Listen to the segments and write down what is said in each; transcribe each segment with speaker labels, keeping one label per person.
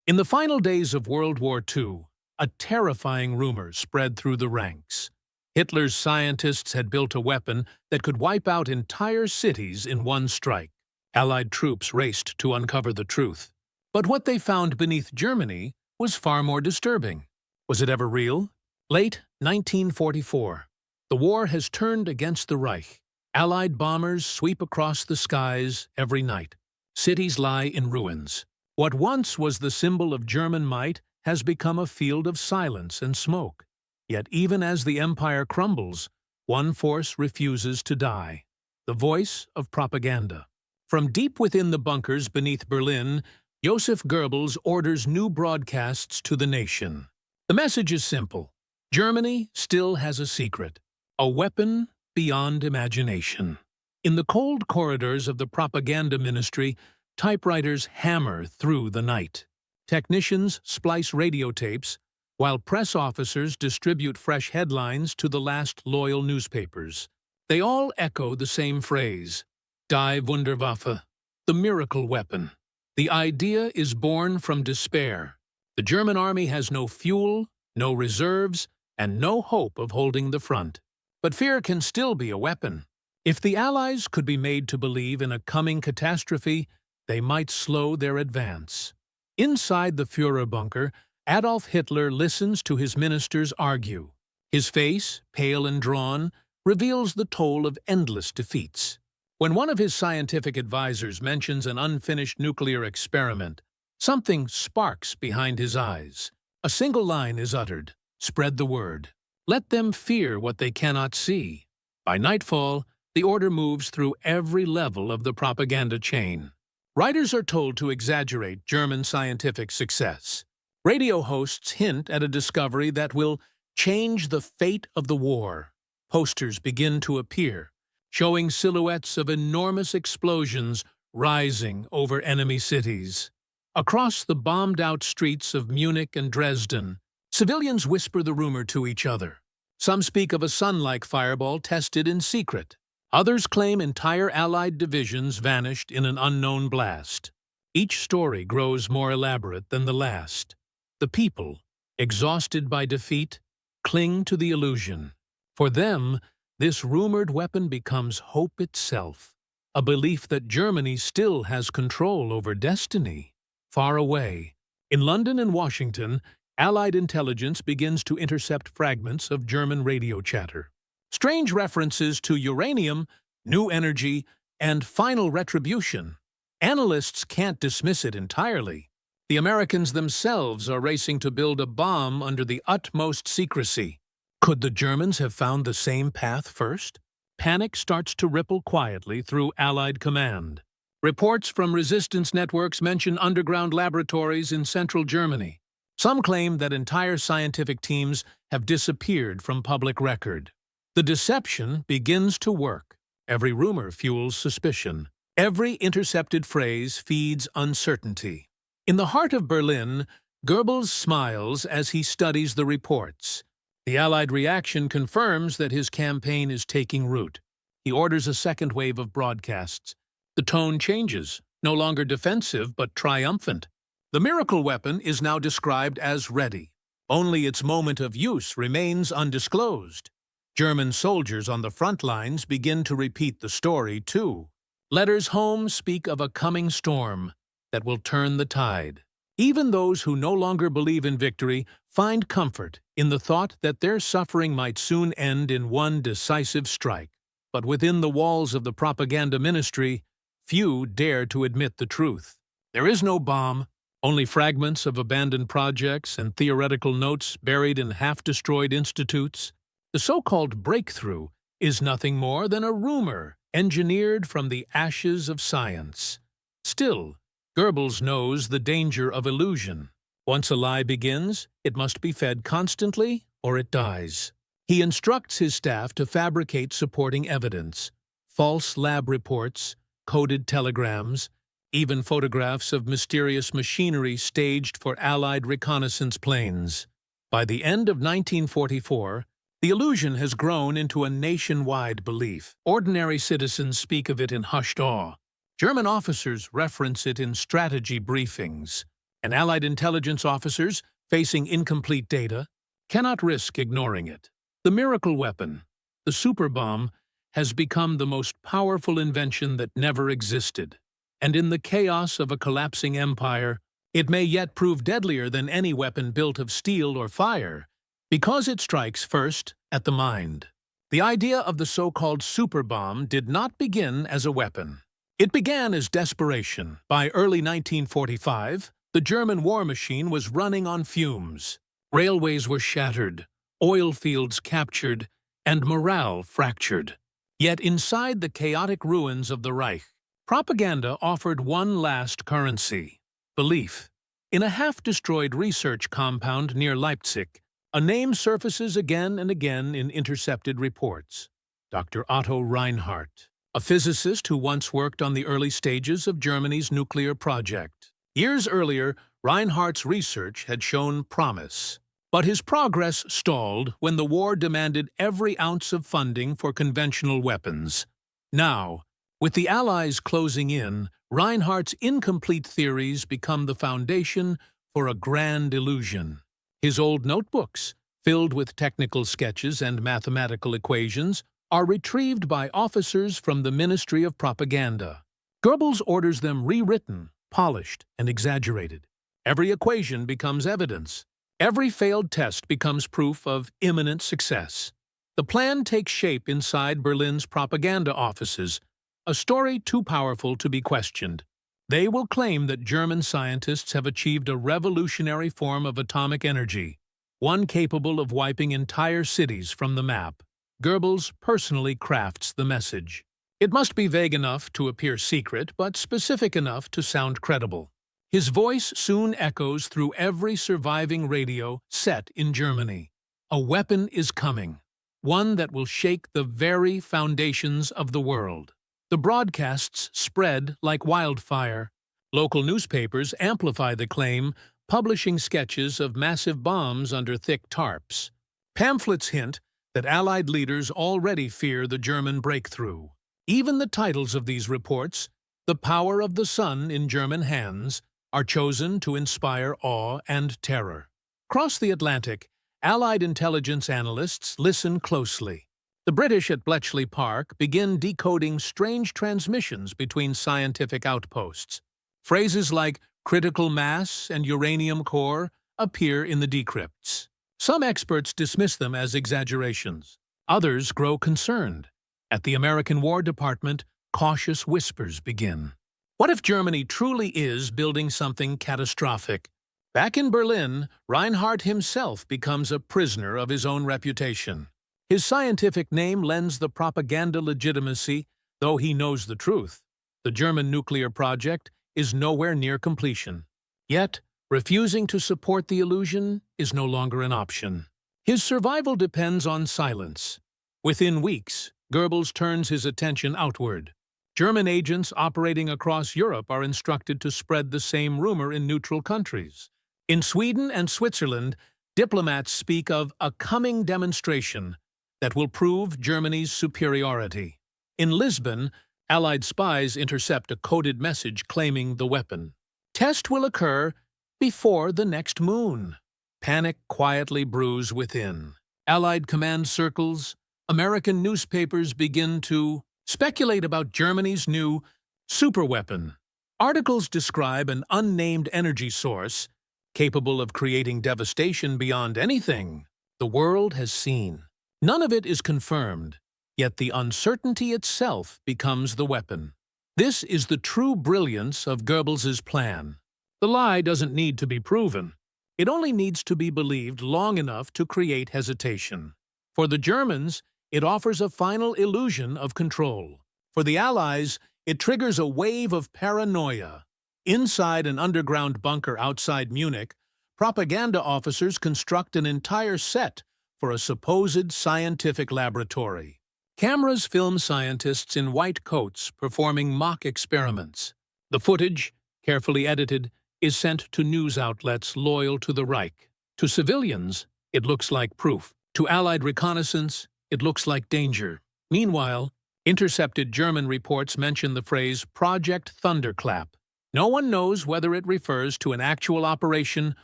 Speaker 1: In the final days of World War II, a terrifying rumor spread through the ranks. Hitler's scientists had built a weapon that could wipe out entire cities in one strike. Allied troops raced to uncover the truth. But what they found beneath Germany was far more disturbing. Was it ever real? Late 1944. The war has turned against the Reich. Allied bombers sweep across the skies every night. Cities lie in ruins. What once was the symbol of German might has become a field of silence and smoke. Yet even as the empire crumbles, one force refuses to die: the voice of propaganda. From deep within the bunkers beneath Berlin, Joseph Goebbels orders new broadcasts to the nation. The message is simple: Germany still has a secret, a weapon beyond imagination. In the cold corridors of the propaganda ministry, typewriters hammer through the night. Technicians splice radio tapes, while press officers distribute fresh headlines to the last loyal newspapers. They all echo the same phrase: Die Wunderwaffe, the miracle weapon. The idea is born from despair. The German army has no fuel, no reserves, and no hope of holding the front. But fear can still be a weapon. If the Allies could be made to believe in a coming catastrophe, they might slow their advance. Inside the Führer bunker, Adolf Hitler listens to his ministers argue. His face, pale and drawn, reveals the toll of endless defeats. When one of his scientific advisors mentions an unfinished nuclear experiment, something sparks behind his eyes. A single line is uttered: spread the word. Let them fear what they cannot see. By nightfall, the order moves through every level of the propaganda chain. Writers are told to exaggerate German scientific success. Radio hosts hint at a discovery that will change the fate of the war. Posters begin to appear, showing silhouettes of enormous explosions rising over enemy cities. Across the bombed-out streets of Munich and Dresden, civilians whisper the rumor to each other. Some speak of a sun-like fireball tested in secret. Others claim entire Allied divisions vanished in an unknown blast. Each story grows more elaborate than the last. The people, exhausted by defeat, cling to the illusion. For them, this rumored weapon becomes hope itself, a belief that Germany still has control over destiny. Far away, in London and Washington, Allied intelligence begins to intercept fragments of German radio chatter. Strange references to uranium, new energy, and final retribution. Analysts can't dismiss it entirely. The Americans themselves are racing to build a bomb under the utmost secrecy. Could the Germans have found the same path first? Panic starts to ripple quietly through Allied command. Reports from resistance networks mention underground laboratories in central Germany. Some claim that entire scientific teams have disappeared from public record. The deception begins to work. Every rumor fuels suspicion. Every intercepted phrase feeds uncertainty. In the heart of Berlin, Goebbels smiles as he studies the reports. The Allied reaction confirms that his campaign is taking root. He orders a second wave of broadcasts. The tone changes, no longer defensive but triumphant. The miracle weapon is now described as ready. Only its moment of use remains undisclosed. German soldiers on the front lines begin to repeat the story, too. Letters home speak of a coming storm that will turn the tide. Even those who no longer believe in victory find comfort in the thought that their suffering might soon end in one decisive strike. But within the walls of the propaganda ministry, few dare to admit the truth. There is no bomb, only fragments of abandoned projects and theoretical notes buried in half-destroyed institutes. The so-called breakthrough is nothing more than a rumor engineered from the ashes of science. Still, Goebbels knows the danger of illusion. Once a lie begins, it must be fed constantly or it dies. He instructs his staff to fabricate supporting evidence: false lab reports, coded telegrams, even photographs of mysterious machinery staged for Allied reconnaissance planes. By the end of 1944, the illusion has grown into a nationwide belief. Ordinary citizens speak of it in hushed awe. German officers reference it in strategy briefings. and Allied intelligence officers, facing incomplete data, cannot risk ignoring it. The miracle weapon, the Superbomb, has become the most powerful invention that never existed. And in the chaos of a collapsing empire, it may yet prove deadlier than any weapon built of steel or fire, because it strikes first at the mind. The idea of the so-called superbomb did not begin as a weapon. It began as desperation. By early 1945, the German war machine was running on fumes. Railways were shattered, oil fields captured, and morale fractured. Yet inside the chaotic ruins of the Reich, propaganda offered one last currency: belief. In a half-destroyed research compound near Leipzig, a name surfaces again and again in intercepted reports: Dr. Otto Reinhardt, a physicist who once worked on the early stages of Germany's nuclear project. Years earlier, Reinhardt's research had shown promise. But his progress stalled when the war demanded every ounce of funding for conventional weapons. Now, with the Allies closing in, Reinhardt's incomplete theories become the foundation for a grand illusion. His old notebooks, filled with technical sketches and mathematical equations, are retrieved by officers from the Ministry of Propaganda. Goebbels orders them rewritten, polished, and exaggerated. Every equation becomes evidence. Every failed test becomes proof of imminent success. The plan takes shape inside Berlin's propaganda offices, a story too powerful to be questioned. They will claim that German scientists have achieved a revolutionary form of atomic energy, one capable of wiping entire cities from the map. Goebbels personally crafts the message. It must be vague enough to appear secret, but specific enough to sound credible. His voice soon echoes through every surviving radio set in Germany. A weapon is coming, one that will shake the very foundations of the world. The broadcasts spread like wildfire. Local newspapers amplify the claim, publishing sketches of massive bombs under thick tarps. Pamphlets hint that Allied leaders already fear the German breakthrough. Even the titles of these reports, "The Power of the Sun in German Hands," are chosen to inspire awe and terror. Across the Atlantic, Allied intelligence analysts listen closely. The British at Bletchley Park begin decoding strange transmissions between scientific outposts. Phrases like critical mass and uranium core appear in the decrypts. Some experts dismiss them as exaggerations. Others grow concerned. At the American War Department, cautious whispers begin. What if Germany truly is building something catastrophic? Back in Berlin, Reinhardt himself becomes a prisoner of his own reputation. His scientific name lends the propaganda legitimacy, though he knows the truth. The German nuclear project is nowhere near completion. Yet, refusing to support the illusion is no longer an option. His survival depends on silence. Within weeks, Goebbels turns his attention outward. German agents operating across Europe are instructed to spread the same rumor in neutral countries. In Sweden and Switzerland, diplomats speak of a coming demonstration that will prove Germany's superiority. In Lisbon, Allied spies intercept a coded message claiming the weapon. Test will occur before the next moon. Panic quietly brews within. Allied command circles, American newspapers begin to speculate about Germany's new superweapon. Articles describe an unnamed energy source capable of creating devastation beyond anything the world has seen. None of it is confirmed, yet the uncertainty itself becomes the weapon. This is the true brilliance of Goebbels's plan. The lie doesn't need to be proven. It only needs to be believed long enough to create hesitation. For the Germans, it offers a final illusion of control. For the Allies, it triggers a wave of paranoia. Inside an underground bunker outside Munich, propaganda officers construct an entire set for a supposed scientific laboratory. Cameras film scientists in white coats performing mock experiments. The footage, carefully edited, is sent to news outlets loyal to the Reich. To civilians, it looks like proof. To Allied reconnaissance, it looks like danger. Meanwhile, intercepted German reports mention the phrase Project Thunderclap. No one knows whether it refers to an actual operation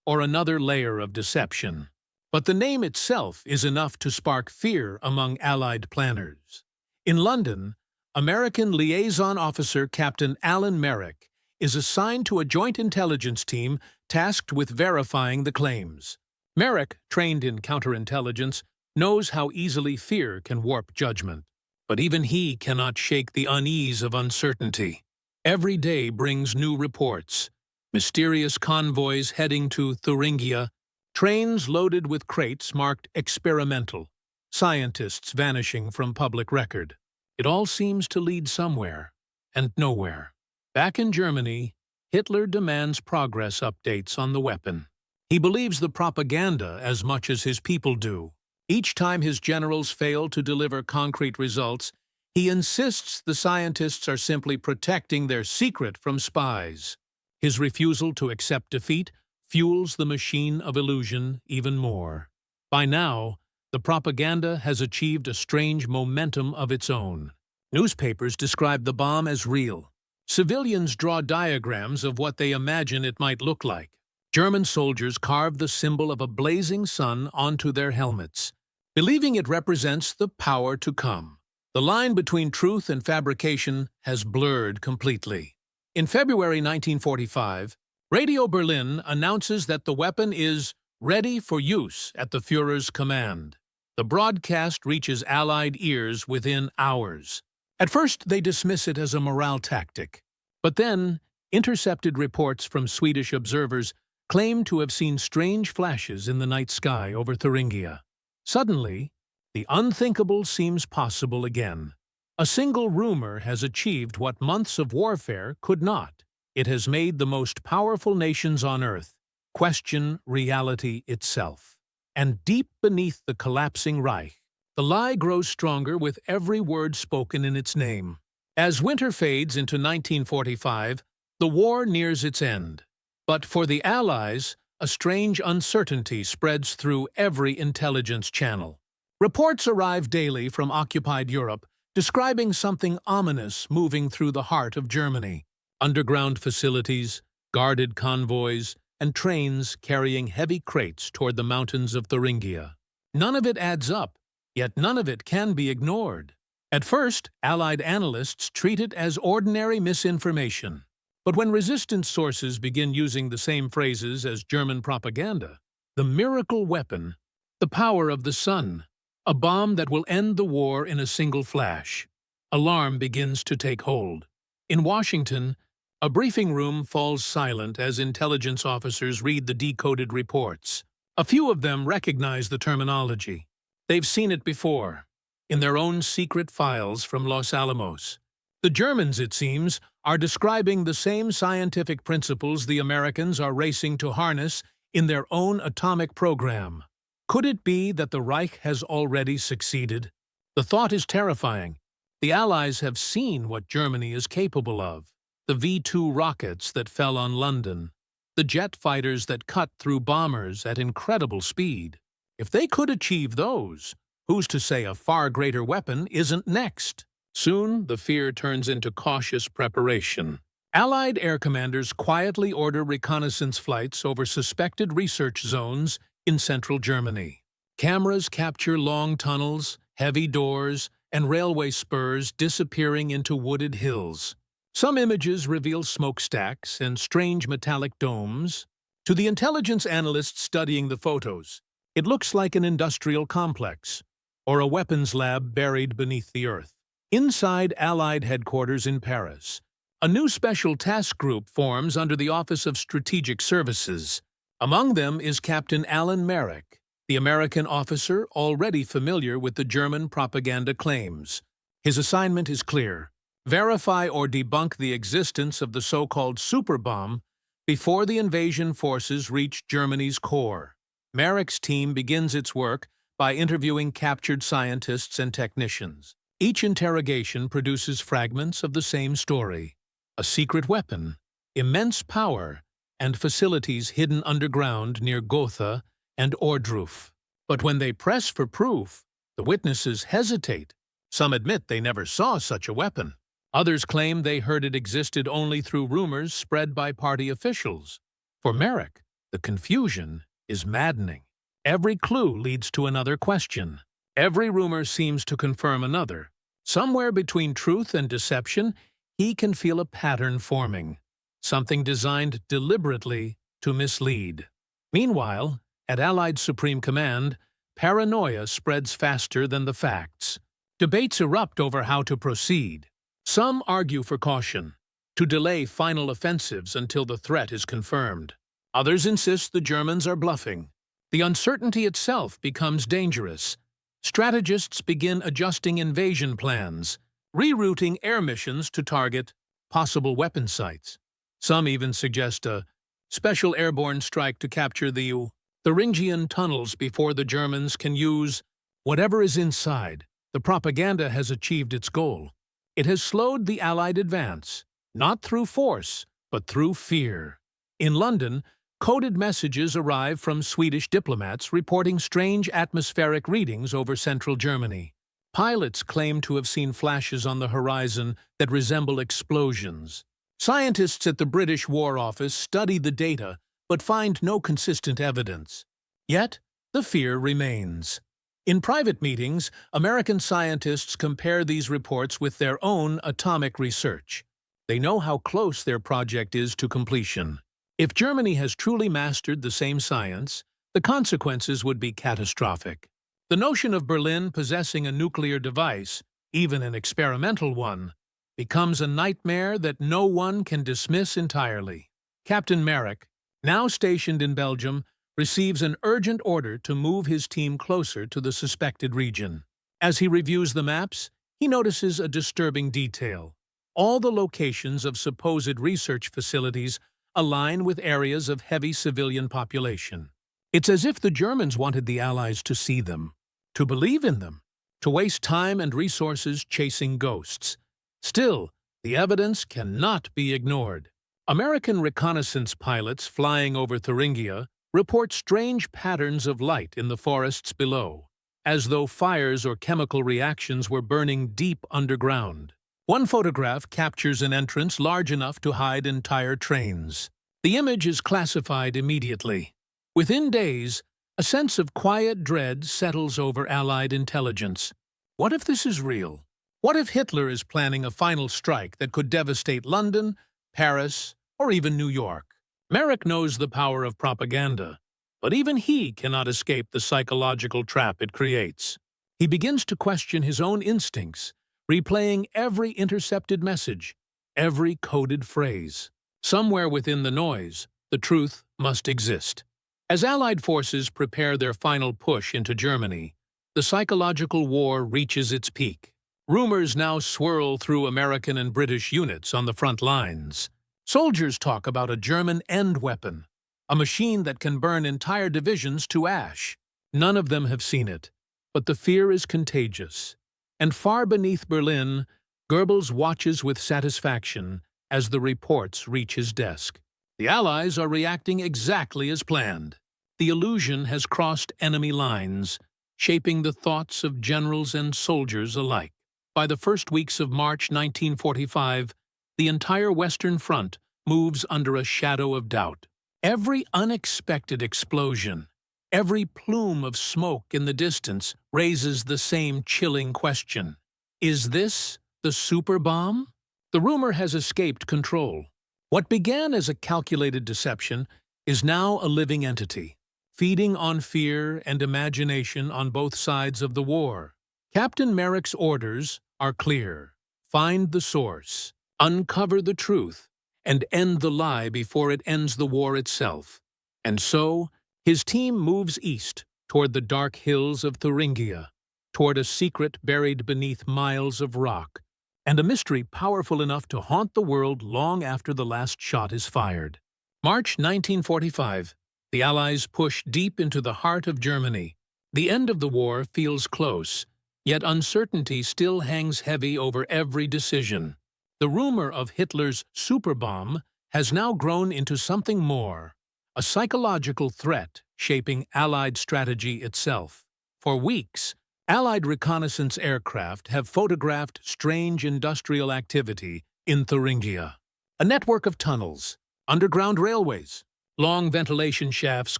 Speaker 1: or another layer of deception. But the name itself is enough to spark fear among Allied planners. In London, American liaison officer Captain Alan Merrick is assigned to a joint intelligence team tasked with verifying the claims. Merrick, trained in counterintelligence, knows how easily fear can warp judgment. But even he cannot shake the unease of uncertainty. Every day brings new reports. Mysterious convoys heading to Thuringia, trains loaded with crates marked experimental, scientists vanishing from public record. It all seems to lead somewhere, and nowhere. Back in Germany, Hitler demands progress updates on the weapon. He believes the propaganda as much as his people do. Each time his generals fail to deliver concrete results, he insists the scientists are simply protecting their secret from spies. His refusal to accept defeat fuels the machine of illusion even more. By now, the propaganda has achieved a strange momentum of its own. Newspapers describe the bomb as real. Civilians draw diagrams of what they imagine it might look like. German soldiers carve the symbol of a blazing sun onto their helmets, believing it represents the power to come. The line between truth and fabrication has blurred completely. In February 1945, Radio Berlin announces that the weapon is ready for use at the Führer's command. The broadcast reaches Allied ears within hours. At first, they dismiss it as a morale tactic. But then, intercepted reports from Swedish observers claim to have seen strange flashes in the night sky over Thuringia. Suddenly, the unthinkable seems possible again. A single rumor has achieved what months of warfare could not. It has made the most powerful nations on Earth question reality itself. And deep beneath the collapsing Reich, the lie grows stronger with every word spoken in its name. As winter fades into 1945, the war nears its end. But for the Allies, a strange uncertainty spreads through every intelligence channel. Reports arrive daily from occupied Europe, describing something ominous moving through the heart of Germany. Underground facilities, guarded convoys, and trains carrying heavy crates toward the mountains of Thuringia. None of it adds up, yet none of it can be ignored. At first, Allied analysts treat it as ordinary misinformation. But when resistance sources begin using the same phrases as German propaganda, the miracle weapon, the power of the sun, a bomb that will end the war in a single flash, alarm begins to take hold. In Washington, a briefing room falls silent as intelligence officers read the decoded reports. A few of them recognize the terminology. They've seen it before, in their own secret files from Los Alamos. The Germans, it seems, are describing the same scientific principles the Americans are racing to harness in their own atomic program. Could it be that the Reich has already succeeded? The thought is terrifying. The Allies have seen what Germany is capable of. The V-2 rockets that fell on London. The jet fighters that cut through bombers at incredible speed. If they could achieve those, who's to say a far greater weapon isn't next? Soon, the fear turns into cautious preparation. Allied air commanders quietly order reconnaissance flights over suspected research zones in central Germany. Cameras capture long tunnels, heavy doors, and railway spurs disappearing into wooded hills. Some images reveal smokestacks and strange metallic domes. To the intelligence analysts studying the photos, it looks like an industrial complex or a weapons lab buried beneath the earth. Inside Allied headquarters in Paris, a new special task group forms under the Office of Strategic Services. Among them is Captain Alan Merrick, the American officer already familiar with the German propaganda claims. His assignment is clear: verify or debunk the existence of the so-called Superbomb before the invasion forces reach Germany's core. Merrick's team begins its work by interviewing captured scientists and technicians. Each interrogation produces fragments of the same story: a secret weapon, immense power, and facilities hidden underground near Gotha and Ohrdruf. But when they press for proof, the witnesses hesitate. Some admit they never saw such a weapon. Others claim they heard it existed only through rumors spread by party officials. For Merrick, the confusion is maddening. Every clue leads to another question. Every rumor seems to confirm another. Somewhere between truth and deception, he can feel a pattern forming, something designed deliberately to mislead. Meanwhile, at Allied Supreme Command, paranoia spreads faster than the facts. Debates erupt over how to proceed. Some argue for caution, to delay final offensives until the threat is confirmed. Others insist the Germans are bluffing. The uncertainty itself becomes dangerous. Strategists begin adjusting invasion plans, rerouting air missions to target possible weapon sites. Some even suggest a special airborne strike to capture the Thuringian tunnels before the Germans can use whatever is inside. The propaganda has achieved its goal. It has slowed the Allied advance, not through force, but through fear. In London, coded messages arrive from Swedish diplomats reporting strange atmospheric readings over central Germany. Pilots claim to have seen flashes on the horizon that resemble explosions. Scientists at the British War Office study the data but find no consistent evidence. Yet, the fear remains. In private meetings, American scientists compare these reports with their own atomic research. They know how close their project is to completion. If Germany has truly mastered the same science, the consequences would be catastrophic. The notion of Berlin possessing a nuclear device, even an experimental one, becomes a nightmare that no one can dismiss entirely. Captain Merrick, now stationed in Belgium, receives an urgent order to move his team closer to the suspected region. As he reviews the maps, he notices a disturbing detail. All the locations of supposed research facilities align with areas of heavy civilian population. It's as if the Germans wanted the Allies to see them, to believe in them, to waste time and resources chasing ghosts. Still, the evidence cannot be ignored. American reconnaissance pilots flying over Thuringia report strange patterns of light in the forests below, as though fires or chemical reactions were burning deep underground. One photograph captures an entrance large enough to hide entire trains. The image is classified immediately. Within days, a sense of quiet dread settles over Allied intelligence. What if this is real? What if Hitler is planning a final strike that could devastate London, Paris, or even New York? Merrick knows the power of propaganda, but even he cannot escape the psychological trap it creates. He begins to question his own instincts, replaying every intercepted message, every coded phrase. Somewhere within the noise, the truth must exist. As Allied forces prepare their final push into Germany, the psychological war reaches its peak. Rumors now swirl through American and British units on the front lines. Soldiers talk about a German end weapon, a machine that can burn entire divisions to ash. None of them have seen it, but the fear is contagious. And far beneath Berlin, Goebbels watches with satisfaction as the reports reach his desk. The Allies are reacting exactly as planned. The illusion has crossed enemy lines, shaping the thoughts of generals and soldiers alike. By the first weeks of March 1945, the entire Western Front moves under a shadow of doubt. Every unexpected explosion, every plume of smoke in the distance raises the same chilling question. Is this the Superbomb? The rumor has escaped control. What began as a calculated deception is now a living entity, feeding on fear and imagination on both sides of the war. Captain Merrick's orders are clear. Find the source, uncover the truth, and end the lie before it ends the war itself. And so, his team moves east toward the dark hills of Thuringia, toward a secret buried beneath miles of rock, and a mystery powerful enough to haunt the world long after the last shot is fired. March 1945. The Allies push deep into the heart of Germany. The end of the war feels close, yet uncertainty still hangs heavy over every decision. The rumor of Hitler's Superbomb has now grown into something more, a psychological threat shaping Allied strategy itself. For weeks, Allied reconnaissance aircraft have photographed strange industrial activity in Thuringia. A network of tunnels, underground railways, long ventilation shafts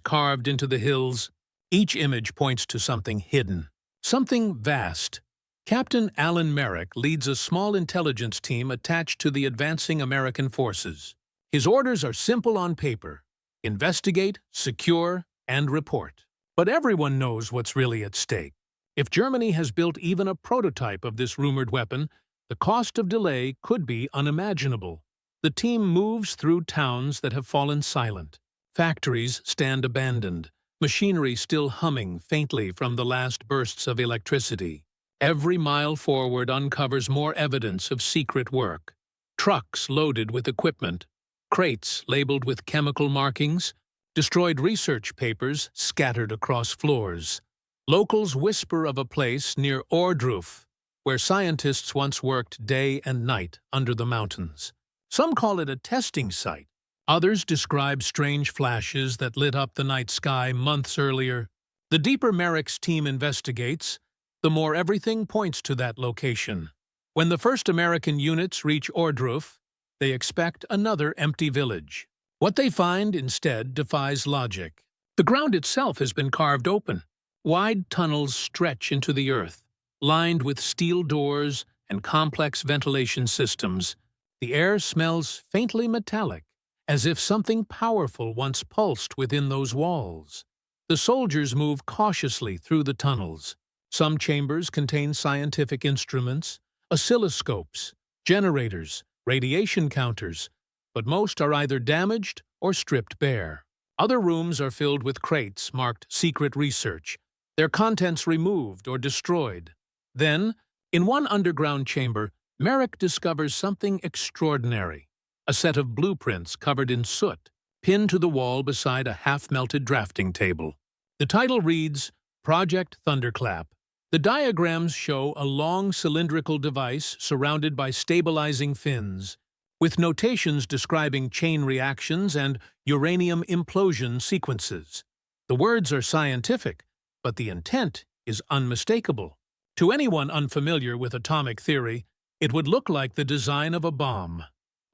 Speaker 1: carved into the hills. Each image points to something hidden, something vast. Captain Alan Merrick leads a small intelligence team attached to the advancing American forces. His orders are simple on paper: investigate, secure, and report. But everyone knows what's really at stake. If Germany has built even a prototype of this rumored weapon, the cost of delay could be unimaginable. The team moves through towns that have fallen silent. Factories stand abandoned, machinery still humming faintly from the last bursts of electricity. Every mile forward uncovers more evidence of secret work. Trucks loaded with equipment, crates labeled with chemical markings, destroyed research papers scattered across floors. Locals whisper of a place near Ohrdruf, where scientists once worked day and night under the mountains. Some call it a testing site. Others describe strange flashes that lit up the night sky months earlier. The deeper Merrick's team investigates, the more everything points to that location. When the first American units reach Ohrdruf, they expect another empty village. What they find instead defies logic. The ground itself has been carved open. Wide tunnels stretch into the earth, lined with steel doors and complex ventilation systems. The air smells faintly metallic, as if something powerful once pulsed within those walls. The soldiers move cautiously through the tunnels. Some chambers contain scientific instruments, oscilloscopes, generators, radiation counters, but most are either damaged or stripped bare. Other rooms are filled with crates marked secret research, their contents removed or destroyed. Then, in one underground chamber, Merrick discovers something extraordinary: a set of blueprints covered in soot, pinned to the wall beside a half-melted drafting table. The title reads, Project Thunderclap. The diagrams show a long cylindrical device surrounded by stabilizing fins, with notations describing chain reactions and uranium implosion sequences. The words are scientific, but the intent is unmistakable. To anyone unfamiliar with atomic theory, it would look like the design of a bomb.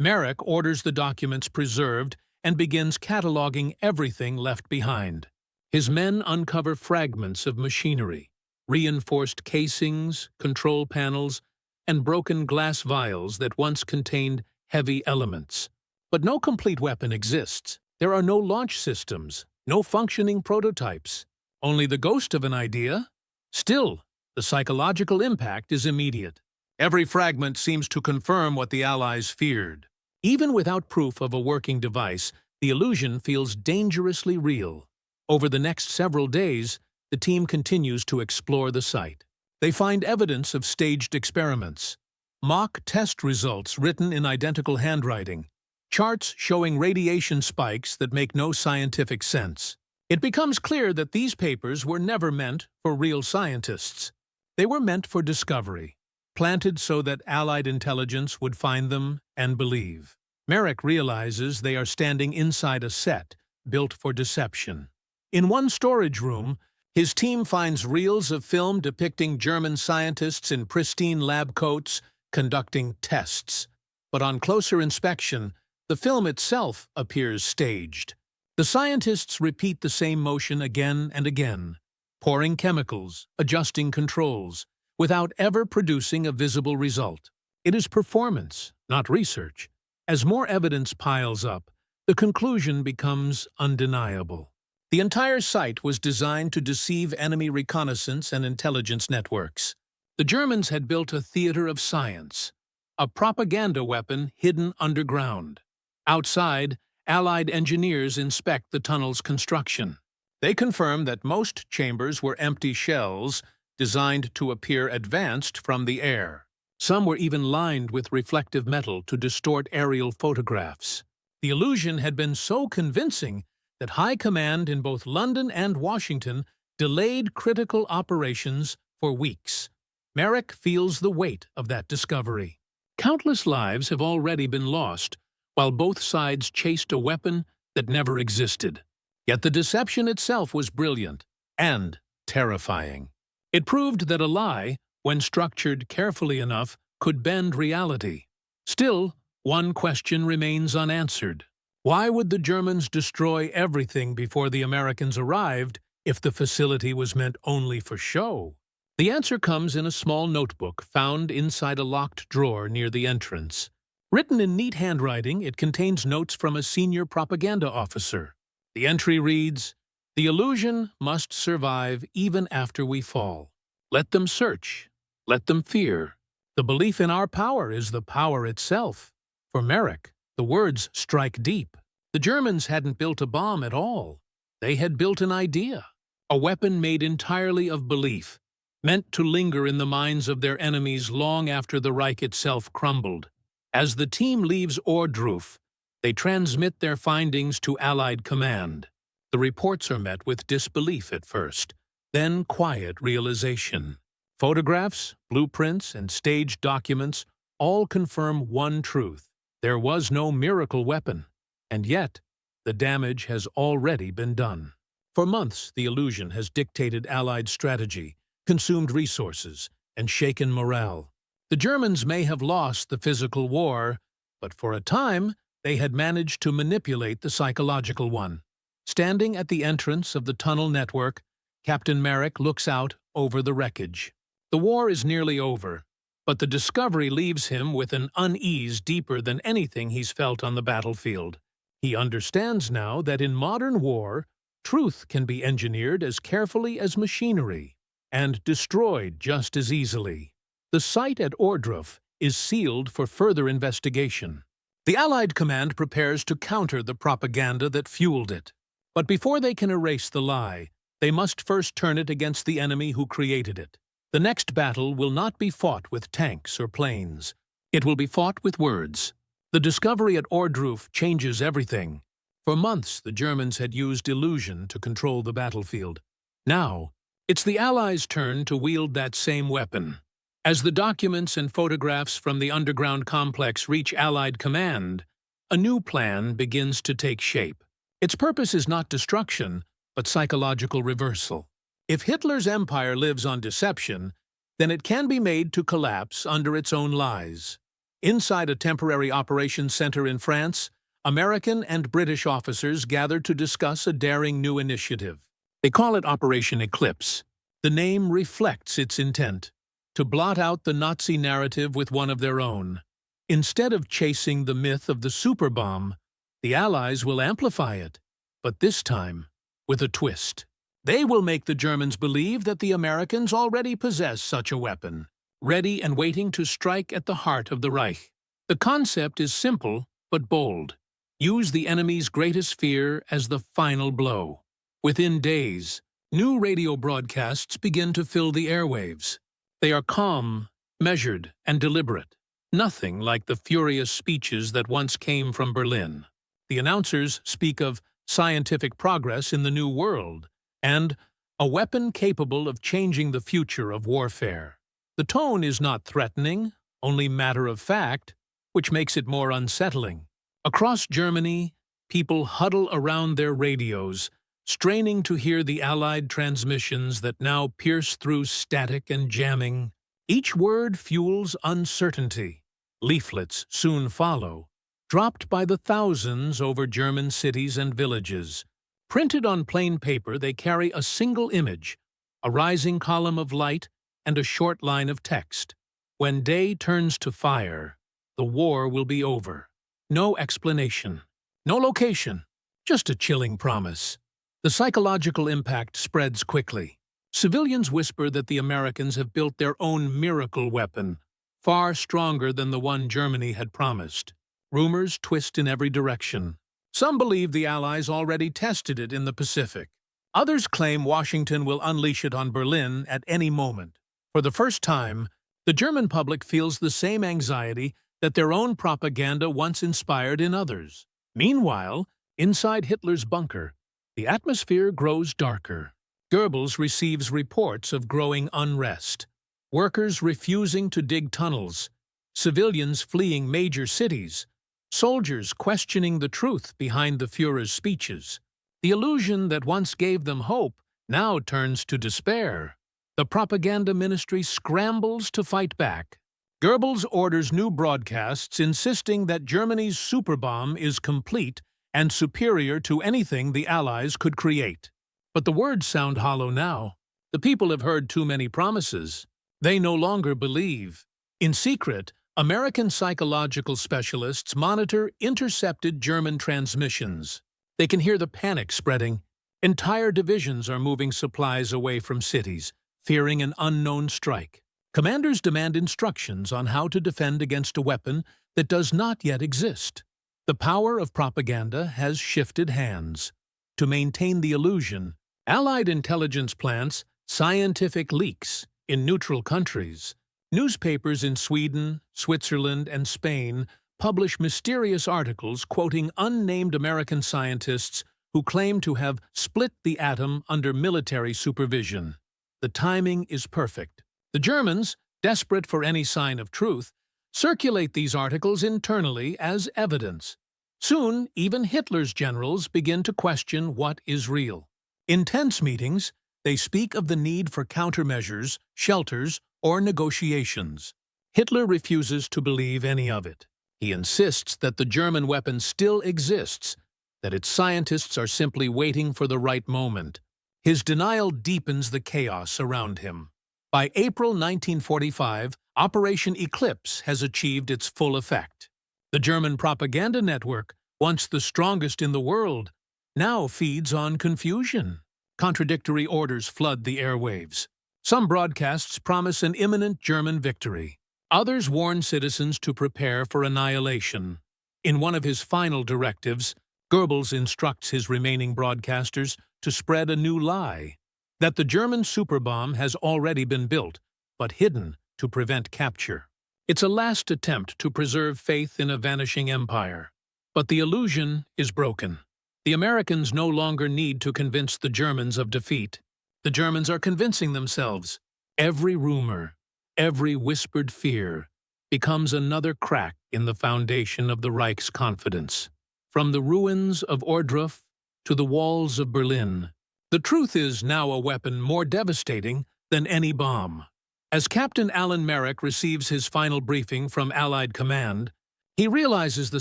Speaker 1: Merrick orders the documents preserved and begins cataloging everything left behind. His men uncover fragments of machinery, reinforced casings, control panels, and broken glass vials that once contained heavy elements. But no complete weapon exists. There are no launch systems, no functioning prototypes. Only the ghost of an idea? Still, the psychological impact is immediate. Every fragment seems to confirm what the Allies feared. Even without proof of a working device, the illusion feels dangerously real. Over the next several days, the team continues to explore the site. They find evidence of staged experiments, mock test results written in identical handwriting, charts showing radiation spikes that make no scientific sense. It becomes clear that these papers were never meant for real scientists. They were meant for discovery, planted so that Allied intelligence would find them and believe. Merrick realizes they are standing inside a set built for deception. In one storage room, his team finds reels of film depicting German scientists in pristine lab coats conducting tests. But on closer inspection, the film itself appears staged. The scientists repeat the same motion again and again, pouring chemicals, adjusting controls, without ever producing a visible result. It is performance, not research. As more evidence piles up, the conclusion becomes undeniable. The entire site was designed to deceive enemy reconnaissance and intelligence networks. The Germans had built a theater of science, a propaganda weapon hidden underground. Outside, Allied engineers inspect the tunnel's construction. They confirm that most chambers were empty shells designed to appear advanced from the air. Some were even lined with reflective metal to distort aerial photographs. The illusion had been so convincing that high command in both London and Washington delayed critical operations for weeks. Merrick feels the weight of that discovery. Countless lives have already been lost, while both sides chased a weapon that never existed. Yet the deception itself was brilliant and terrifying. It proved that a lie, when structured carefully enough, could bend reality. Still, one question remains unanswered. Why would the Germans destroy everything before the Americans arrived if the facility was meant only for show? The answer comes in a small notebook found inside a locked drawer near the entrance. Written in neat handwriting, it contains notes from a senior propaganda officer. The entry reads, "The illusion must survive even after we fall. Let them search. Let them fear. The belief in our power is the power itself." For Merrick, the words strike deep. The Germans hadn't built a bomb at all. They had built an idea, a weapon made entirely of belief, meant to linger in the minds of their enemies long after the Reich itself crumbled. As the team leaves Ohrdruf, they transmit their findings to Allied command. The reports are met with disbelief at first, then quiet realization. Photographs, blueprints, and staged documents all confirm one truth. There was no miracle weapon, and yet the damage has already been done. For months, the illusion has dictated Allied strategy, consumed resources, and shaken morale. The Germans may have lost the physical war, but for a time they had managed to manipulate the psychological one. Standing at the entrance of the tunnel network, Captain Merrick looks out over the wreckage. The war is nearly over, but the discovery leaves him with an unease deeper than anything he's felt on the battlefield. He understands now that in modern war, truth can be engineered as carefully as machinery, and destroyed just as easily. The site at Ohrdruf is sealed for further investigation. The Allied command prepares to counter the propaganda that fueled it. But before they can erase the lie, they must first turn it against the enemy who created it. The next battle will not be fought with tanks or planes. It will be fought with words. The discovery at Ohrdruf changes everything. For months, the Germans had used illusion to control the battlefield. Now, it's the Allies' turn to wield that same weapon. As the documents and photographs from the underground complex reach Allied command, a new plan begins to take shape. Its purpose is not destruction, but psychological reversal. If Hitler's empire lives on deception, then it can be made to collapse under its own lies. Inside a temporary operations center in France, American and British officers gather to discuss a daring new initiative. They call it Operation Eclipse. The name reflects its intent: to blot out the Nazi narrative with one of their own. Instead of chasing the myth of the Superbomb, the Allies will amplify it, but this time with a twist. They will make the Germans believe that the Americans already possess such a weapon, ready and waiting to strike at the heart of the Reich. The concept is simple but bold. Use the enemy's greatest fear as the final blow. Within days, new radio broadcasts begin to fill the airwaves. They are calm, measured, and deliberate. Nothing like the furious speeches that once came from Berlin. The announcers speak of scientific progress in the New World and a weapon capable of changing the future of warfare. The tone is not threatening, only matter of fact, which makes it more unsettling. Across Germany, people huddle around their radios, straining to hear the Allied transmissions that now pierce through static and jamming. Each word fuels uncertainty. Leaflets soon follow, dropped by the thousands over German cities and villages. Printed on plain paper, they carry a single image, a rising column of light, and a short line of text. When day turns to fire, the war will be over. No explanation, no location, just a chilling promise. The psychological impact spreads quickly. Civilians whisper that the Americans have built their own miracle weapon, far stronger than the one Germany had promised. Rumors twist in every direction. Some believe the Allies already tested it in the Pacific. Others claim Washington will unleash it on Berlin at any moment. For the first time, the German public feels the same anxiety that their own propaganda once inspired in others. Meanwhile, inside Hitler's bunker, the atmosphere grows darker. Goebbels receives reports of growing unrest. Workers refusing to dig tunnels, civilians fleeing major cities, soldiers questioning the truth behind the Führer's speeches. The illusion that once gave them hope now turns to despair. The propaganda ministry scrambles to fight back. Goebbels orders new broadcasts insisting that Germany's Superbomb is complete and superior to anything the Allies could create. But the words sound hollow now. The people have heard too many promises. They no longer believe. In secret, American psychological specialists monitor intercepted German transmissions. They can hear the panic spreading. Entire divisions are moving supplies away from cities, fearing an unknown strike. Commanders demand instructions on how to defend against a weapon that does not yet exist. The power of propaganda has shifted hands. To maintain the illusion, Allied intelligence plants scientific leaks in neutral countries. Newspapers in Sweden, Switzerland, and Spain publish mysterious articles quoting unnamed American scientists who claim to have split the atom under military supervision. The timing is perfect. The Germans, desperate for any sign of truth, circulate these articles internally as evidence. Soon, even Hitler's generals begin to question what is real. In tense meetings, they speak of the need for countermeasures, shelters, or negotiations. Hitler refuses to believe any of it. He insists that the German weapon still exists, that its scientists are simply waiting for the right moment. His denial deepens the chaos around him. By April 1945, Operation Eclipse has achieved its full effect. The German propaganda network, once the strongest in the world, now feeds on confusion. Contradictory orders flood the airwaves. Some broadcasts promise an imminent German victory. Others warn citizens to prepare for annihilation. In one of his final directives, Goebbels instructs his remaining broadcasters to spread a new lie, that the German Superbomb has already been built, but hidden to prevent capture. It's a last attempt to preserve faith in a vanishing empire. But the illusion is broken. The Americans no longer need to convince the Germans of defeat. The Germans are convincing themselves. Every rumor, every whispered fear, becomes another crack in the foundation of the Reich's confidence. From the ruins of Ohrdruf to the walls of Berlin, the truth is now a weapon more devastating than any bomb. As Captain Alan Merrick receives his final briefing from Allied command, he realizes the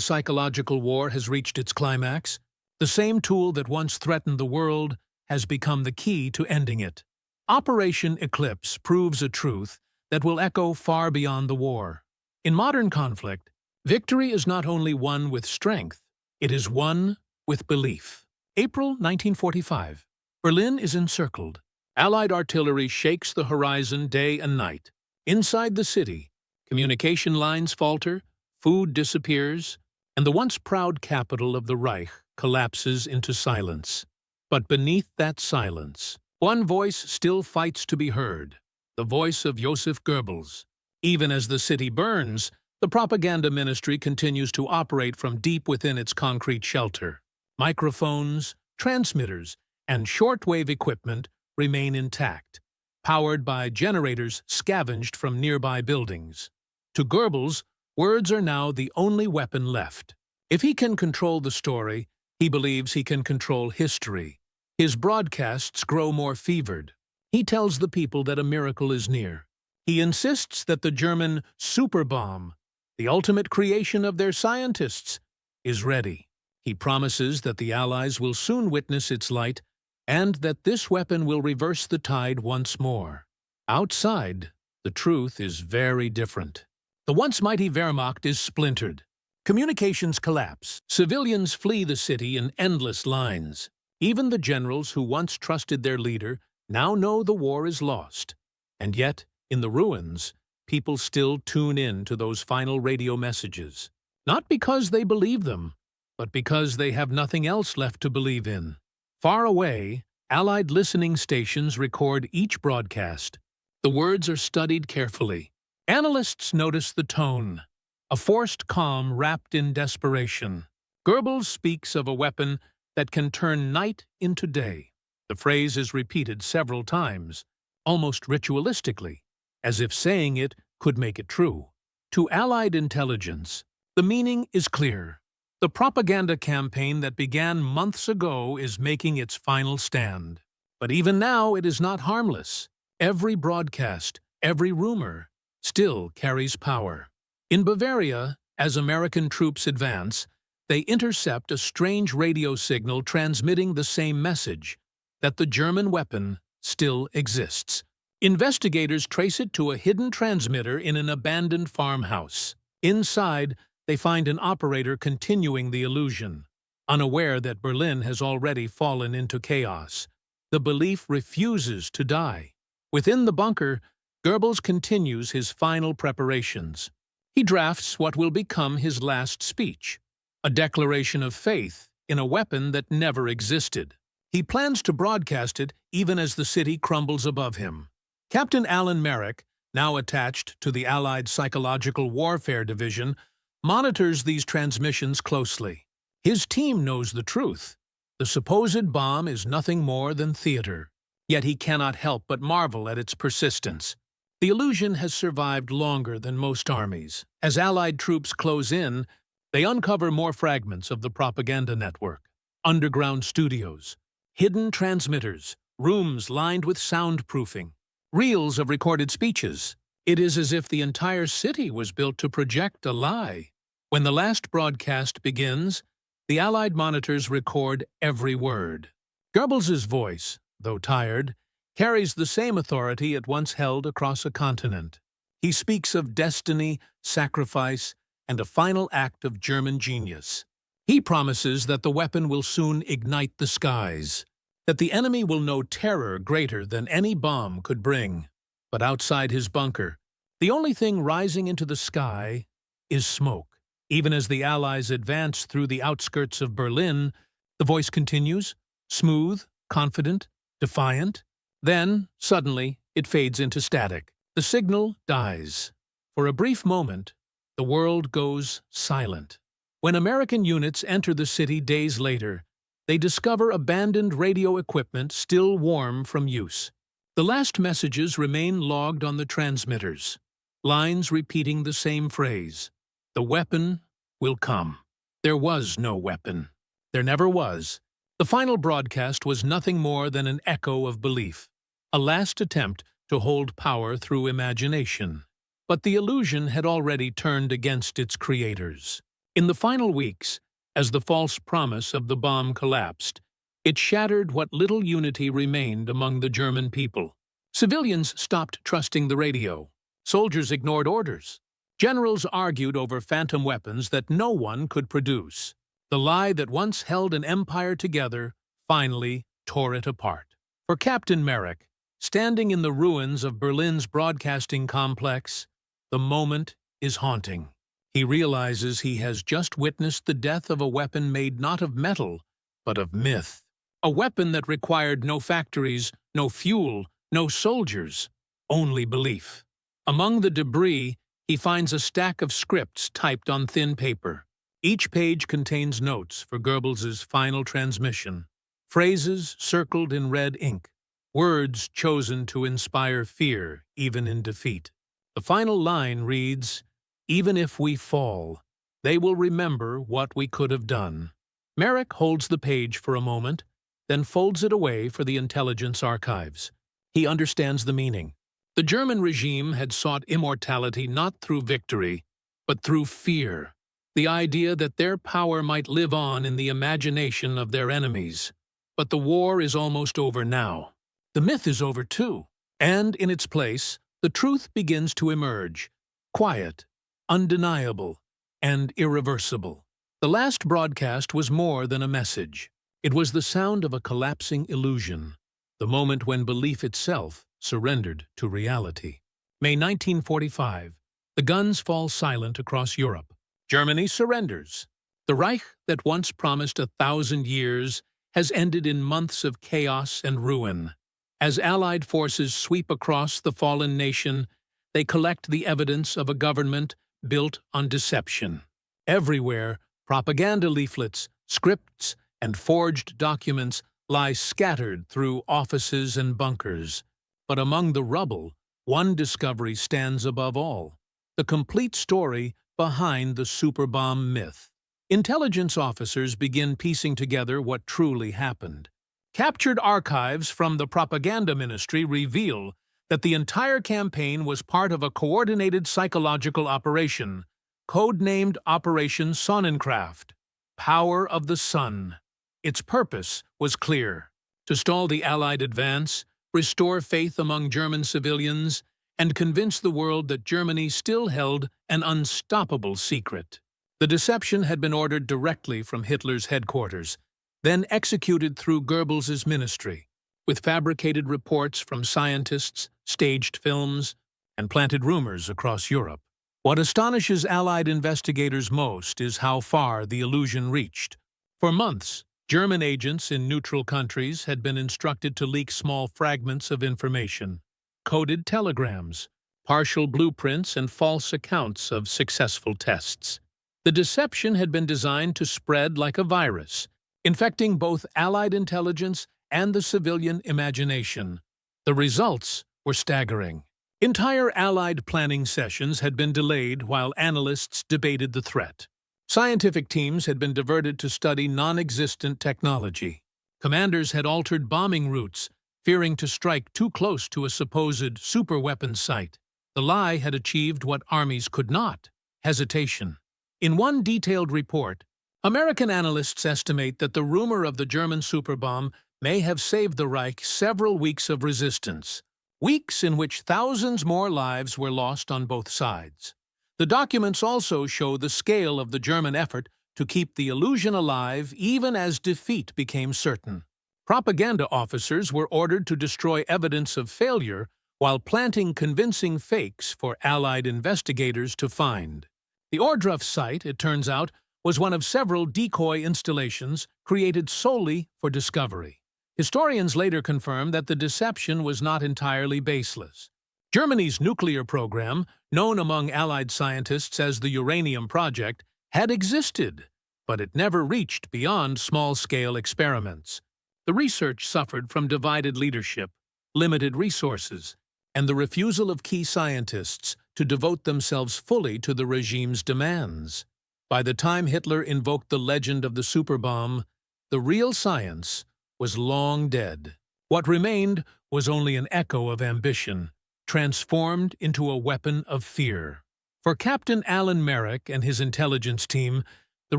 Speaker 1: psychological war has reached its climax. The same tool that once threatened the world has become the key to ending it. Operation Eclipse proves a truth that will echo far beyond the war. In modern conflict, victory is not only won with strength, it is won with belief. April 1945. Berlin is encircled. Allied artillery shakes the horizon day and night. Inside the city, communication lines falter, food disappears, and the once proud capital of the Reich collapses into silence. But beneath that silence, one voice still fights to be heard, the voice of Joseph Goebbels. Even as the city burns, the propaganda ministry continues to operate from deep within its concrete shelter. Microphones, transmitters, and shortwave equipment remain intact, powered by generators scavenged from nearby buildings. To Goebbels, words are now the only weapon left. If he can control the story, he believes he can control history. His broadcasts grow more fevered. He tells the people that a miracle is near. He insists that the German Superbomb, the ultimate creation of their scientists, is ready. He promises that the Allies will soon witness its light and that this weapon will reverse the tide once more. Outside, the truth is very different. The once mighty Wehrmacht is splintered. Communications collapse. Civilians flee the city in endless lines. Even the generals who once trusted their leader now know the war is lost. And yet, in the ruins, people still tune in to those final radio messages. Not because they believe them, but because they have nothing else left to believe in. Far away, Allied listening stations record each broadcast. The words are studied carefully. Analysts notice the tone, a forced calm wrapped in desperation. Goebbels speaks of a weapon that can turn night into day. The phrase is repeated several times, almost ritualistically, as if saying it could make it true. To Allied intelligence, the meaning is clear. The propaganda campaign that began months ago is making its final stand. But even now, it is not harmless. Every broadcast, every rumor, still carries power. In Bavaria, as American troops advance, they intercept a strange radio signal transmitting the same message, that the German weapon still exists. Investigators trace it to a hidden transmitter in an abandoned farmhouse. Inside, they find an operator continuing the illusion, unaware that Berlin has already fallen into chaos. The belief refuses to die. Within the bunker, Goebbels continues his final preparations. He drafts what will become his last speech, a declaration of faith in a weapon that never existed. He plans to broadcast it even as the city crumbles above him. Captain Alan Merrick, now attached to the Allied Psychological Warfare Division, monitors these transmissions closely. His team knows the truth. The supposed bomb is nothing more than theater. Yet he cannot help but marvel at its persistence. The illusion has survived longer than most armies. As Allied troops close in, they uncover more fragments of the propaganda network. Underground studios, hidden transmitters, rooms lined with soundproofing, reels of recorded speeches. It is as if the entire city was built to project a lie. When the last broadcast begins, the Allied monitors record every word. Goebbels's voice, though tired, carries the same authority it once held across a continent. He speaks of destiny, sacrifice, and a final act of German genius. He promises that the weapon will soon ignite the skies, that the enemy will know terror greater than any bomb could bring. But outside his bunker, the only thing rising into the sky is smoke. Even as the Allies advance through the outskirts of Berlin, the voice continues, smooth, confident, defiant. Then, suddenly, it fades into static. The signal dies. For a brief moment, the world goes silent. When American units enter the city days later, they discover abandoned radio equipment still warm from use. The last messages remain logged on the transmitters, lines repeating the same phrase, "The weapon will come." There was no weapon. There never was. The final broadcast was nothing more than an echo of belief, a last attempt to hold power through imagination. But the illusion had already turned against its creators. In the final weeks, as the false promise of the bomb collapsed, it shattered what little unity remained among the German people. Civilians stopped trusting the radio. Soldiers ignored orders. Generals argued over phantom weapons that no one could produce. The lie that once held an empire together finally tore it apart. For Captain Merrick, standing in the ruins of Berlin's broadcasting complex, the moment is haunting. He realizes he has just witnessed the death of a weapon made not of metal, but of myth. A weapon that required no factories, no fuel, no soldiers, only belief. Among the debris, he finds a stack of scripts typed on thin paper. Each page contains notes for Goebbels's final transmission, phrases circled in red ink, words chosen to inspire fear even in defeat. The final line reads, "Even if we fall, they will remember what we could have done." Merrick holds the page for a moment, then folds it away for the intelligence archives. He understands the meaning. The German regime had sought immortality not through victory, but through fear. The idea that their power might live on in the imagination of their enemies. But the war is almost over now. The myth is over too. And in its place, the truth begins to emerge. Quiet, undeniable, and irreversible. The last broadcast was more than a message. It was the sound of a collapsing illusion, the moment when belief itself surrendered to reality. May 1945. The guns fall silent across Europe. Germany surrenders. The Reich that once promised 1,000 years has ended in months of chaos and ruin. As Allied forces sweep across the fallen nation, they collect the evidence of a government built on deception. Everywhere, propaganda leaflets, scripts, and forged documents lie scattered through offices and bunkers. But among the rubble, one discovery stands above all: the complete story behind the Superbomb myth. Intelligence officers begin piecing together what truly happened. Captured archives from the propaganda ministry reveal that the entire campaign was part of a coordinated psychological operation, codenamed Operation Sonnenkraft, Power of the Sun. Its purpose was clear: to stall the Allied advance, restore faith among German civilians, and convince the world that Germany still held an unstoppable secret. The deception had been ordered directly from Hitler's headquarters, then executed through Goebbels's ministry, with fabricated reports from scientists, staged films, and planted rumors across Europe. What astonishes Allied investigators most is how far the illusion reached. For months, German agents in neutral countries had been instructed to leak small fragments of information, coded telegrams, partial blueprints, and false accounts of successful tests. The deception had been designed to spread like a virus, infecting both Allied intelligence and the civilian imagination. The results were staggering. Entire Allied planning sessions had been delayed while analysts debated the threat. Scientific teams had been diverted to study non-existent technology. Commanders had altered bombing routes, fearing to strike too close to a supposed superweapon site. The lie had achieved what armies could not: hesitation. In one detailed report, American analysts estimate that the rumor of the German superbomb may have saved the Reich several weeks of resistance, weeks in which thousands more lives were lost on both sides. The documents also show the scale of the German effort to keep the illusion alive even as defeat became certain. Propaganda officers were ordered to destroy evidence of failure while planting convincing fakes for Allied investigators to find. The Ohrdruf site, it turns out, was one of several decoy installations created solely for discovery. Historians later confirmed that the deception was not entirely baseless. Germany's nuclear program, known among Allied scientists as the Uranium Project, had existed, but it never reached beyond small-scale experiments. The research suffered from divided leadership, limited resources, and the refusal of key scientists to devote themselves fully to the regime's demands. By the time Hitler invoked the legend of the Superbomb, the real science was long dead. What remained was only an echo of ambition, transformed into a weapon of fear. For Captain Alan Merrick and his intelligence team, the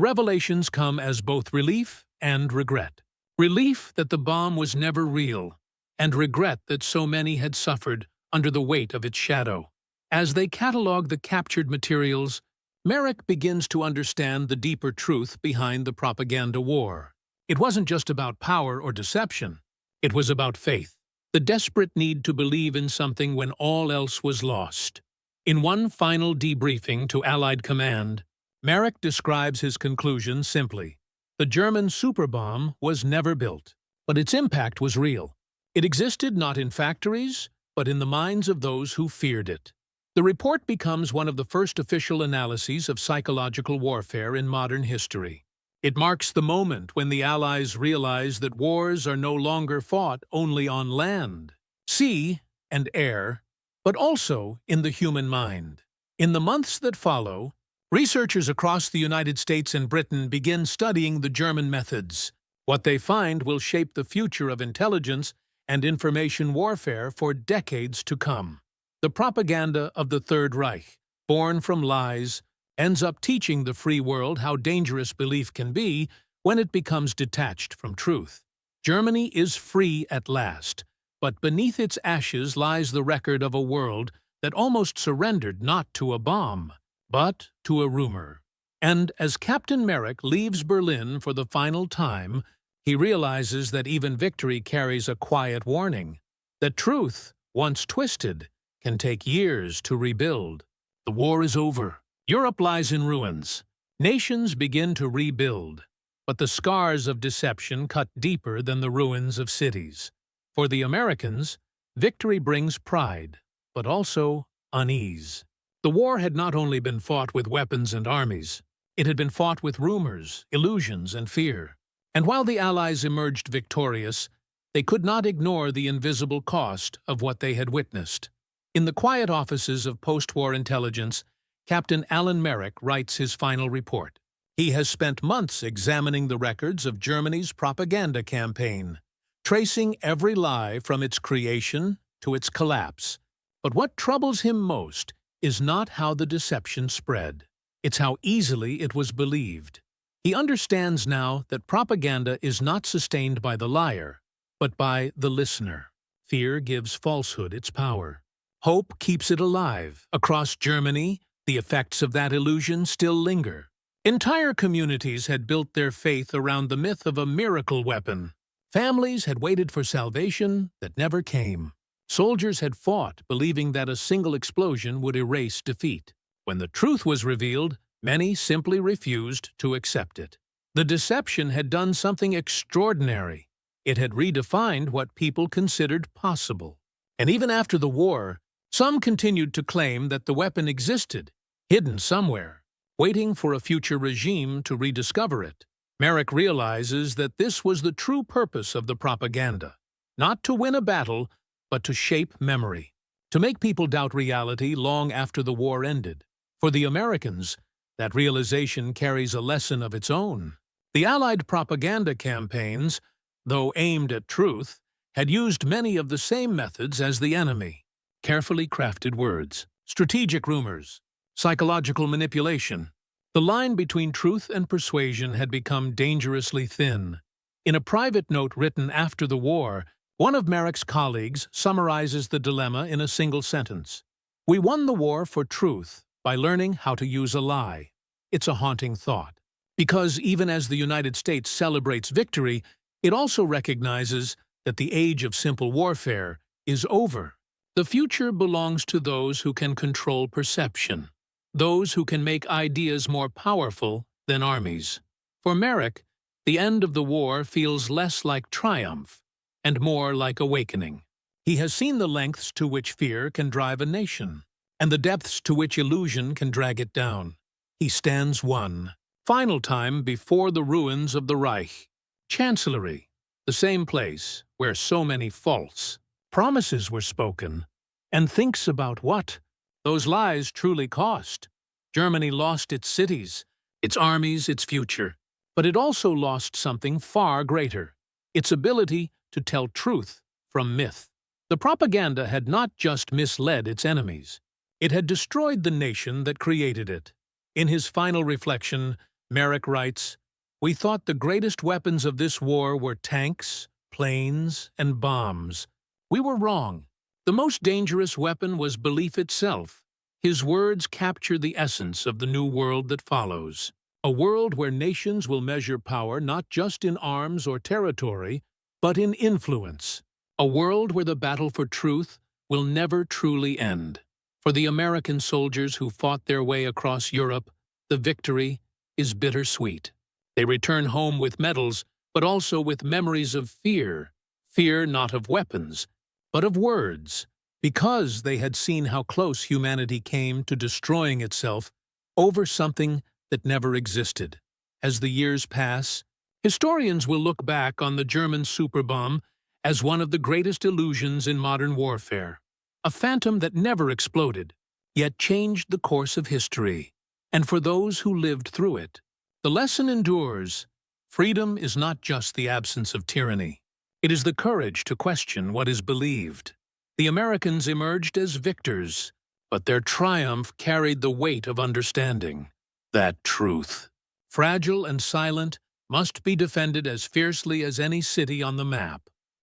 Speaker 1: revelations come as both relief and regret. Relief that the bomb was never real, and regret that so many had suffered under the weight of its shadow. As they catalog the captured materials, Merrick begins to understand the deeper truth behind the propaganda war. It wasn't just about power or deception. It was about faith, the desperate need to believe in something when all else was lost. In one final debriefing to Allied command, Merrick describes his conclusion simply: the German superbomb was never built, but its impact was real. It existed not in factories, but in the minds of those who feared it. The report becomes one of the first official analyses of psychological warfare in modern history. It marks the moment when the Allies realize that wars are no longer fought only on land, sea, and air, but also in the human mind. In the months that follow, researchers across the United States and Britain begin studying the German methods. What they find will shape the future of intelligence and information warfare for decades to come. The propaganda of the Third Reich, born from lies, ends up teaching the free world how dangerous belief can be when it becomes detached from truth. Germany is free at last, but beneath its ashes lies the record of a world that almost surrendered not to a bomb, but to a rumor. And as Captain Merrick leaves Berlin for the final time, he realizes that even victory carries a quiet warning, that truth, once twisted, can take years to rebuild. The war is over. Europe lies in ruins. Nations begin to rebuild, but the scars of deception cut deeper than the ruins of cities. For the Americans, victory brings pride, but also unease. The war had not only been fought with weapons and armies, it had been fought with rumors, illusions, and fear. And while the Allies emerged victorious, they could not ignore the invisible cost of what they had witnessed. In the quiet offices of post-war intelligence, Captain Alan Merrick writes his final report. He has spent months examining the records of Germany's propaganda campaign, tracing every lie from its creation to its collapse. But what troubles him most is not how the deception spread. It's how easily it was believed. He understands now that propaganda is not sustained by the liar, but by the listener. Fear gives falsehood its power. Hope keeps it alive. Across Germany, the effects of that illusion still linger. Entire communities had built their faith around the myth of a miracle weapon. Families had waited for salvation that never came. Soldiers had fought, believing that a single explosion would erase defeat. When the truth was revealed, many simply refused to accept it. The deception had done something extraordinary. It had redefined what people considered possible. And even after the war, some continued to claim that the weapon existed, hidden somewhere, waiting for a future regime to rediscover it. Merrick realizes that this was the true purpose of the propaganda, not to win a battle, but to shape memory, to make people doubt reality long after the war ended. For the Americans, that realization carries a lesson of its own. The Allied propaganda campaigns, though aimed at truth, had used many of the same methods as the enemy. Carefully crafted words, strategic rumors, psychological manipulation. The line between truth and persuasion had become dangerously thin. In a private note written after the war, one of Merrick's colleagues summarizes the dilemma in a single sentence. "We won the war for truth by learning how to use a lie." It's a haunting thought, because even as the United States celebrates victory, it also recognizes that the age of simple warfare is over. The future belongs to those who can control perception, those who can make ideas more powerful than armies. For Merrick, the end of the war feels less like triumph and more like awakening. He has seen the lengths to which fear can drive a nation, and the depths to which illusion can drag it down. He stands one final time before the ruins of the Reich, Chancellery, the same place where so many false promises were spoken, and thinks about what those lies truly cost. Germany lost its cities, its armies, its future, but it also lost something far greater, its ability to tell truth from myth. The propaganda had not just misled its enemies, it had destroyed the nation that created it. In his final reflection, Merrick writes, "We thought the greatest weapons of this war were tanks, planes, and bombs. We were wrong. The most dangerous weapon was belief itself." His words capture the essence of the new world that follows. A world where nations will measure power not just in arms or territory, but in influence. A world where the battle for truth will never truly end. For the American soldiers who fought their way across Europe, the victory is bittersweet. They return home with medals, but also with memories of fear. Fear not of weapons, but of words, because they had seen how close humanity came to destroying itself over something that never existed. As the years pass, historians will look back on the German Superbomb as one of the greatest illusions in modern warfare, a phantom that never exploded, yet changed the course of history. And for those who lived through it, the lesson endures. Freedom is not just the absence of tyranny. It is the courage to question what is believed. The Americans emerged as victors, but their triumph carried the weight of understanding. That truth, fragile and silent, must be defended as fiercely as any city on the map.